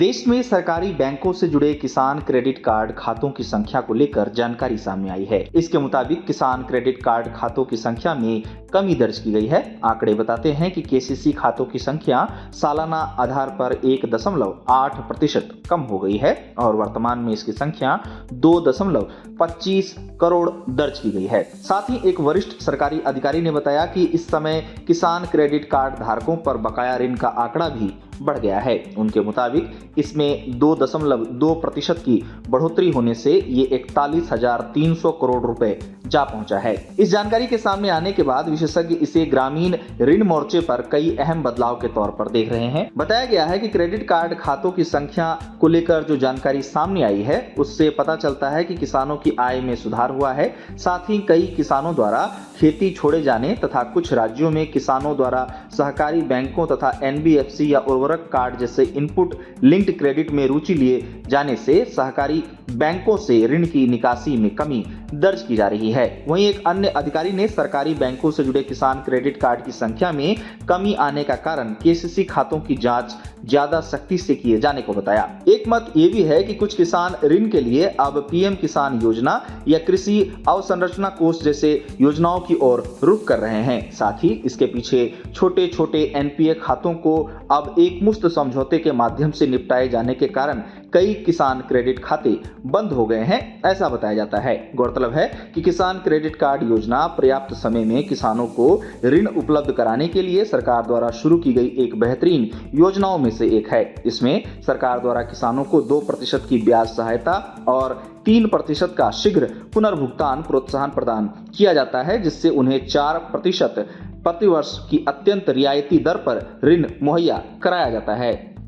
देश में सरकारी बैंकों से जुड़े किसान क्रेडिट कार्ड खातों की संख्या को लेकर जानकारी सामने आई है। इसके मुताबिक किसान क्रेडिट कार्ड खातों की संख्या में कमी दर्ज की गई है। आंकड़े बताते हैं कि केसीसी खातों की संख्या सालाना आधार पर 1.8% कम हो गई है और वर्तमान में इसकी संख्या 2.25 करोड़ दर्ज की गई है। साथ ही एक वरिष्ठ सरकारी अधिकारी ने बताया कि इस समय किसान क्रेडिट कार्ड धारकों पर बकाया ऋण का आंकड़ा भी बढ़ गया है। उनके मुताबिक इसमें 2.2% की बढ़ोतरी होने से ये 41,300 करोड़ रुपए जा पहुंचा है। इस जानकारी के सामने आने के बाद विशेषज्ञ इसे ग्रामीण ऋण मोर्चे पर कई अहम बदलाव के तौर पर देख रहे हैं। बताया गया है कि क्रेडिट कार्ड खातों की संख्या को लेकर जो जानकारी सामने आई है उससे पता चलता है कि किसानों की आय में सुधार हुआ है। साथ ही कई किसानों द्वारा खेती छोड़े जाने तथा कुछ राज्यों में किसानों द्वारा सहकारी बैंकों तथा एनबीएफसी या उर्वरक कार्ड जैसे इनपुट लिंक्ड क्रेडिट में रुचि लिए जाने से सहकारी बैंकों से ऋण की निकासी में कमी दर्ज की जा रही है। वहीं एक अन्य अधिकारी ने सरकारी बैंकों से जुड़े किसान क्रेडिट कार्ड की संख्या में कमी आने का कारण केसीसी खातों की जांच ज्यादा सख्ती से किए जाने को बताया। एक मत ये भी है कि कुछ किसान ऋण के लिए अब पीएम किसान योजना या कृषि अवसंरचना कोष जैसे योजनाओं की ओर रुख कर रहे हैं। साथ ही इसके पीछे छोटे छोटे एनपीए खातों को अब एक मुश्त समझौते के माध्यम से निपटाए जाने के कारण कई किसान क्रेडिट खाते बंद हो गए हैं, ऐसा बताया जाता है। गौरतलब है कि किसान क्रेडिट कार्ड योजना पर्याप्त समय में किसानों को ऋण उपलब्ध कराने के लिए सरकार द्वारा शुरू की गई एक बेहतरीन योजनाओं में से एक है। इसमें सरकार द्वारा किसानों को 2% की ब्याज सहायता और 3% का शीघ्र पुनर्भुगतान प्रोत्साहन प्रदान किया जाता है, जिससे उन्हें 4% प्रतिवर्ष की अत्यंत रियायती दर पर ऋण मुहैया कराया जाता है।